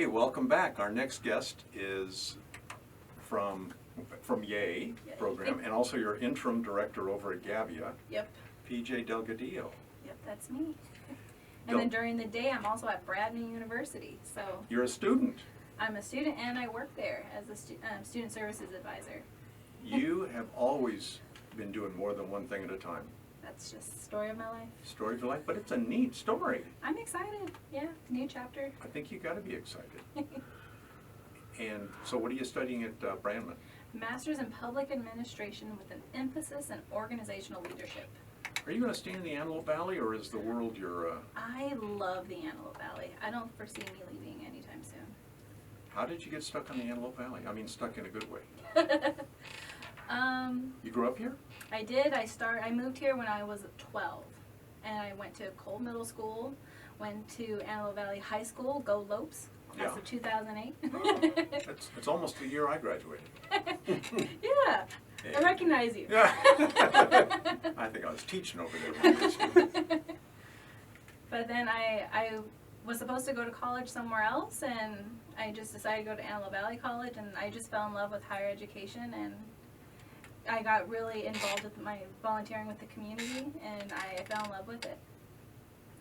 welcome back. Our next guest is from YEA program, and also your interim director over at Gavia. Yep. PJ Delgadillo. Yep, that's me. And then during the day, I'm also at Bradney University. So you're a student. I'm a student, and I work there as a student services advisor. You have always been doing more than one thing at a time. That's just the story of my life. Story of your life, but it's a neat story. I'm excited. Yeah, new chapter. I think you got to be excited. And so, what are you studying at Brandman? Master's in Public Administration with an emphasis in organizational leadership. Are you going to stay in the Antelope Valley, or is the world your? I love the Antelope Valley. I don't foresee me leaving anytime soon. How did you get stuck in the Antelope Valley? I mean, stuck in a good way. You grew up here? I did. I moved here when I was 12, and I went to Cole Middle School, went to Antelope Valley High School, go Lopes, class of 2008. It's almost the year I graduated. Yeah, I recognize you. Yeah. I think I was teaching over there. But then I was supposed to go to college somewhere else, and I just decided to go to Antelope Valley College, and I just fell in love with higher education, and I got really involved with my volunteering with the community, and I fell in love with it.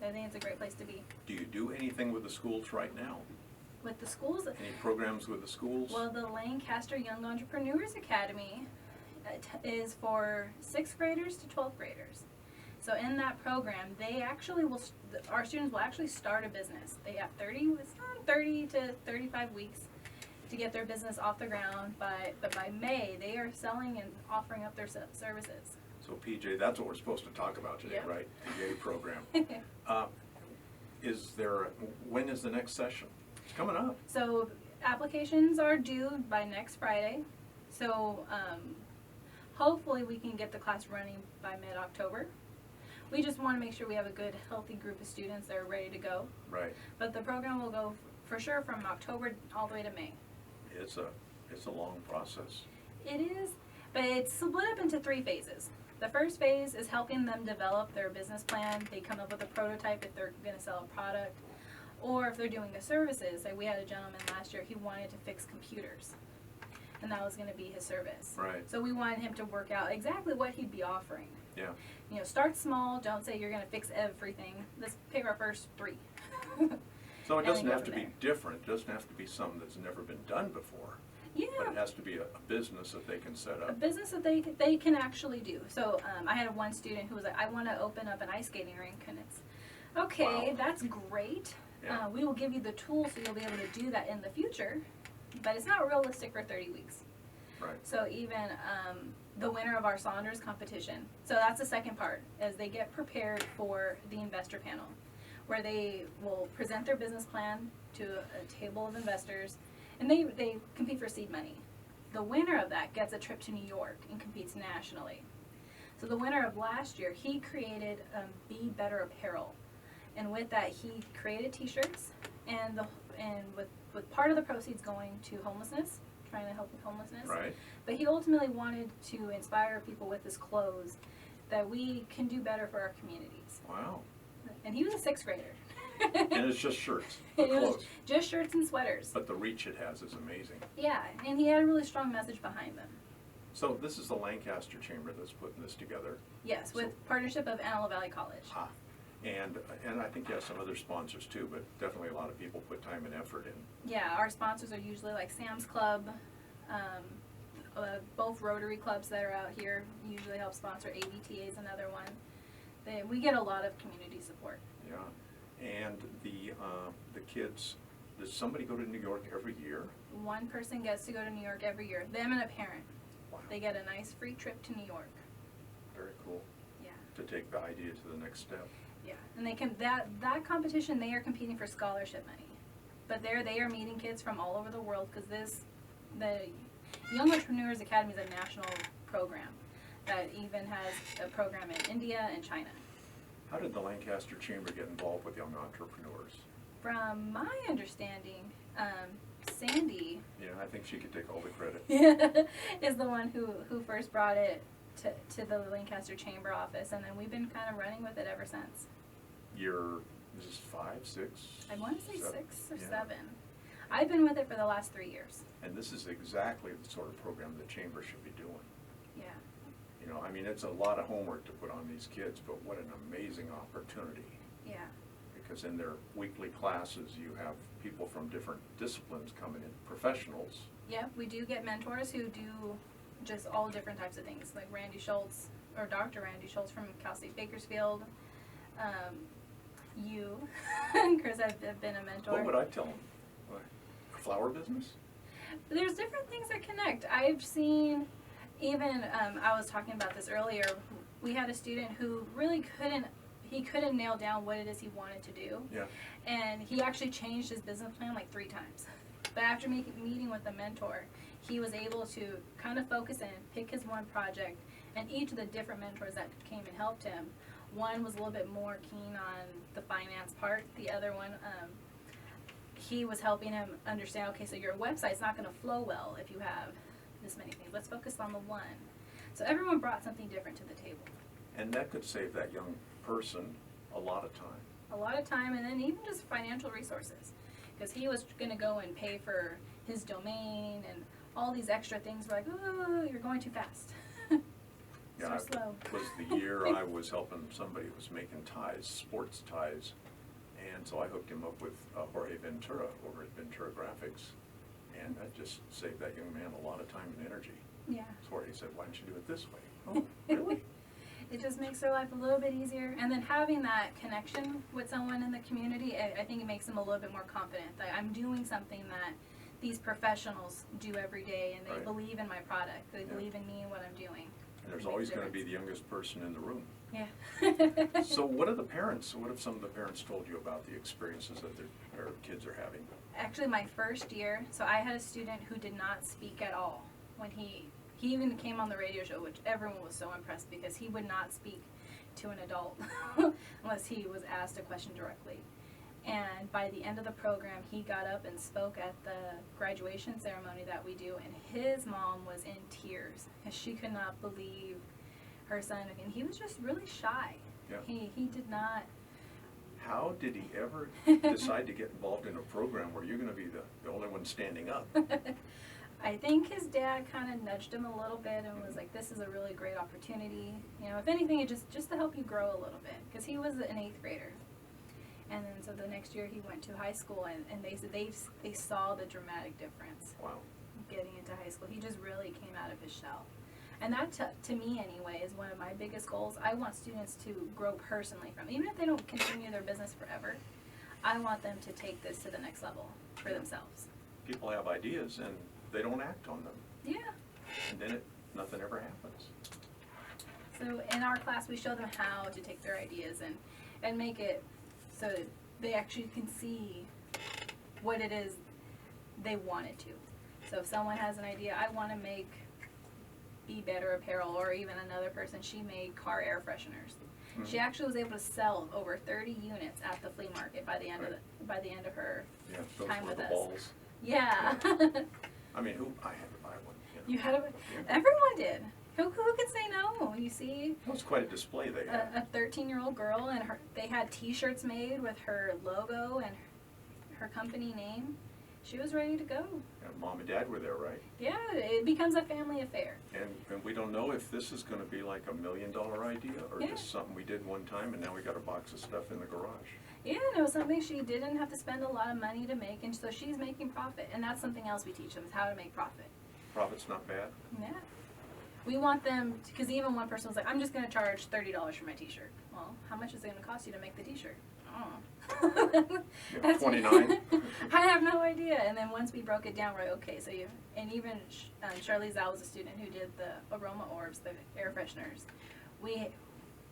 I think it's a great place to be. Do you do anything with the schools right now? With the schools? Any programs with the schools? Well, the Lancaster Young Entrepreneurs Academy is for 6th graders to 12th graders. So in that program, they actually our students will actually start a business. They have 30 to 35 weeks to get their business off the ground, but by May, they are selling and offering up their services. So PJ, that's what we're supposed to talk about today, Yep. right? The YEA program. When is the next session? It's coming up. So applications are due by next Friday. So hopefully we can get the class running by mid-October. We just want to make sure we have a good, healthy group of students that are ready to go. Right. But the program will go for sure from October all the way to May. It's a long process. It is, but it's split up into 3 phases. The first phase is helping them develop their business plan. They come up with a prototype if they're going to sell a product, or if they're doing the services. Like we had a gentleman last year, he wanted to fix computers, and that was going to be his service. Right. So we wanted him to work out exactly what he'd be offering. Yeah. You know, start small. Don't say you're going to fix everything. Let's pick our first 3. So it doesn't have to be different. It doesn't have to be something that's never been done before. Yeah. But it has to be a business that they can set up. A business that they can actually do. So I had one student who was like, I want to open up an ice skating rink, and it's, okay, Wow. That's great. Yeah. We will give you the tools so you'll be able to do that in the future, but it's not realistic for 30 weeks. Right. So even the winner of our Saunders competition, so that's the second part, as they get prepared for the investor panel, where they will present their business plan to a table of investors, and they compete for seed money. The winner of that gets a trip to New York and competes nationally. So the winner of last year, he created Be Better Apparel, and with that he created t-shirts, and with part of the proceeds going to homelessness, trying to help with homelessness. Right. But he ultimately wanted to inspire people with his clothes that we can do better for our communities. Wow. And he was a 6th grader. And it's just shirts, It was clothes. just shirts and sweaters. But the reach it has is amazing. Yeah, and he had a really strong message behind them. So this is the Lancaster Chamber that's putting this together. Yes, with partnership of Antelope Valley College. Ah. And I think you have some other sponsors too, but definitely a lot of people put time and effort in. Yeah, our sponsors are usually like Sam's Club, both Rotary clubs that are out here usually help sponsor. ABTA is another one. We get a lot of community support. Yeah. And the kids, does somebody go to New York every year? One person gets to go to New York every year, them and a parent. Wow. They get a nice free trip to New York. Very cool. Yeah. To take the idea to the next step. Yeah, and they can that competition, they are competing for scholarship money, but they are meeting kids from all over the world, because the Young Entrepreneurs Academy is a national program that even has a program in India and China. How did the Lancaster Chamber get involved with young entrepreneurs? From my understanding, Sandy Yeah, I think she could take all the credit. is the one who first brought it to the Lancaster Chamber office, and then we've been kind of running with it ever since. Is this 5, 6? I want to say 6 or 7. I've been with it for the last 3 years. And this is exactly the sort of program the chamber should be doing. Yeah. You know, I mean, it's a lot of homework to put on these kids, but what an amazing opportunity. Yeah. Because in their weekly classes, you have people from different disciplines coming in, professionals. Yeah, we do get mentors who do just all different types of things, like Randy Schultz, or Dr. Randy Schultz from Cal State Bakersfield. You, Chris, have been a mentor. What would I tell them? What, a flower business? There's different things that connect. I've seen, even, I was talking about this earlier, we had a student who really couldn't nail down what it is he wanted to do. Yeah. And he actually changed his business plan like 3 times. But after meeting with a mentor, he was able to kind of focus in, pick his one project, and each of the different mentors that came and helped him, one was a little bit more keen on the finance part. The other one, he was helping him understand, okay, so your website's not going to flow well if you have this many things. Let's focus on the one. So everyone brought something different to the table. And that could save that young person a lot of time. A lot of time, and then even just financial resources. Because he was going to go and pay for his domain and all these extra things. We're like, oh, you're going too fast. Yeah, So slow. it was the year I was helping somebody who was making ties, sports ties, and so I hooked him up with Jorge Ventura over at Ventura Graphics, and that just saved that young man a lot of time and energy. Yeah. So Jorge said, why don't you do it this way? Oh, really? It just makes their life a little bit easier. And then having that connection with someone in the community, I think it makes them a little bit more confident that I'm doing something that these professionals do every day, and they Right. believe in my product. They Yeah. believe in me and what I'm doing. And there's It always makes a going to be the difference. youngest person in the room. Yeah. So what have some of the parents told you about the experiences that their kids are having? Actually, my first year, so I had a student who did not speak at all. When he even came on the radio show, which everyone was so impressed because he would not speak to an adult unless he was asked a question directly. And by the end of the program, he got up and spoke at the graduation ceremony that we do, and his mom was in tears because she could not believe her son, and he was just really shy. Yeah. He did not. How did he ever decide to get involved in a program where you're going to be the only one standing up? I think his dad kind of nudged him a little bit and was like, this is a really great opportunity. You know, if anything, it just to help you grow a little bit. Because he was an 8th grader. And then so the next year he went to high school, and they said they saw the dramatic difference Wow. getting into high school. He just really came out of his shell. And that, to me anyway, is one of my biggest goals. I want students to grow personally from, even if they don't continue their business forever, I want them to take this to the next level for themselves. People have ideas and they don't act on them. Yeah. And then nothing ever happens. So in our class, we show them how to take their ideas and make it so they actually can see what it is they wanted to. So if someone has an idea, I want to make Be Better apparel, or even another person, she made car air fresheners. Mm-hmm. She actually was able to sell over 30 units at the flea market by the end of her Yeah, those time were with the us. balls. Yeah. I mean, I had to buy one. You had a, Yeah. everyone did. Who could say no? You see, That was quite a display they had. a 13-year-old girl, and they had T-shirts made with her logo and her company name. She was ready to go. And Mom and Dad were there, right? Yeah, it becomes a family affair. And we don't know if this is going to be like $1 million idea or Yeah. just something we did one time and now we got a box of stuff in the garage. Yeah, and it was something she didn't have to spend a lot of money to make, and so she's making profit. And that's something else we teach them, is how to make profit. Profit's not bad. Yeah. We want them, because even one person was like, I'm just going to charge $30 for my T-shirt. Well, how much is it going to cost you to make the T-shirt? Oh. Yeah, 29. I have no idea. And then once we broke it down, we're like, okay, so you, and even Charlie Zhao was a student who did the aroma orbs, the air fresheners.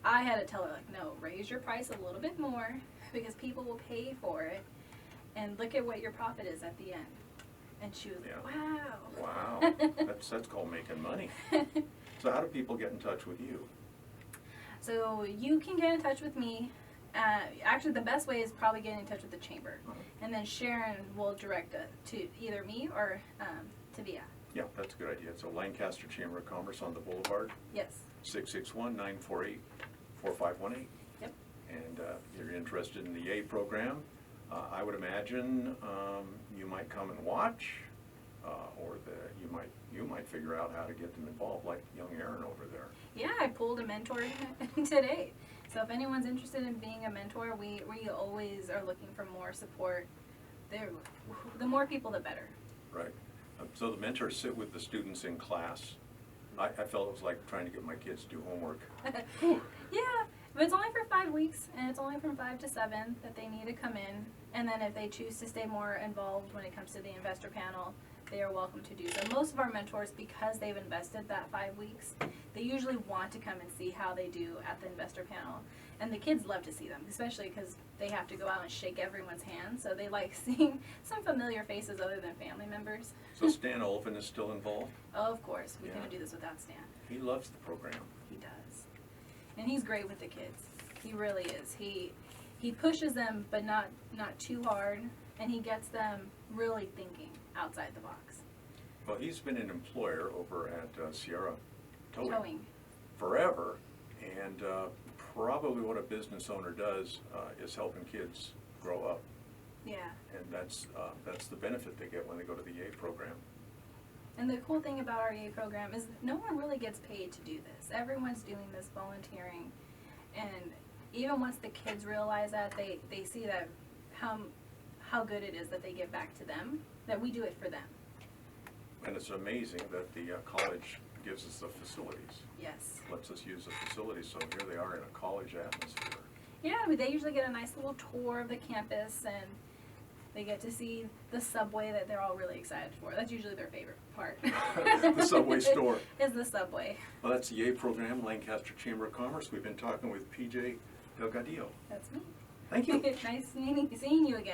I had to tell her, like, no, raise your price a little bit more because people will pay for it, and look at what your profit is at the end. And she was like, Yeah. wow. Wow. That's called making money. So how do people get in touch with you? So you can get in touch with me. Actually, the best way is probably getting in touch with the chamber. And then Sharon will direct it to either me or to Via. Yeah, that's a good idea. So Lancaster Chamber of Commerce on the Boulevard, Yes. 661-948-4518. Yep. And if you're interested in the YEA program, I would imagine you might come and watch, or you might figure out how to get them involved, like young Aaron over there. Yeah, I pulled a mentor today. So if anyone's interested in being a mentor, we always are looking for more support. The more people, the better. Right. So the mentors sit with the students in class. I felt it was like trying to get my kids to do homework. Yeah, but it's only for 5 weeks, and it's only from 5 to 7 that they need to come in. And then if they choose to stay more involved when it comes to the investor panel, they are welcome to do so. Most of our mentors, because they've invested that 5 weeks, they usually want to come and see how they do at the investor panel. And the kids love to see them, especially because they have to go out and shake everyone's hand. So they like seeing some familiar faces other than family members. So Stan Olvin is still involved? Oh, of course. We Yeah. couldn't do this without Stan. He loves the program. He does. And he's great with the kids. He really is. He pushes them, but not too hard. And he gets them really thinking outside the box. Well, he's been an employer over at Sierra Towing. forever, and probably what a business owner does is helping kids grow up, Yeah. and that's the benefit they get when they go to the YEA program. And the cool thing about our YEA program is no one really gets paid to do this. Everyone's doing this volunteering. And even once the kids realize that, they see that how good it is that they give back to them, that we do it for them. And it's amazing that the college gives us the facilities, Yes. lets us use the facilities, so here they are in a college atmosphere. Yeah, they usually get a nice little tour of the campus, and they get to see the subway that they're all really excited for. That's usually their favorite part. The subway store. Is the subway. Well, that's the YEA program, Lancaster Chamber of Commerce. We've been talking with PJ Delgadillo. That's me. Thank you. Nice seeing you again.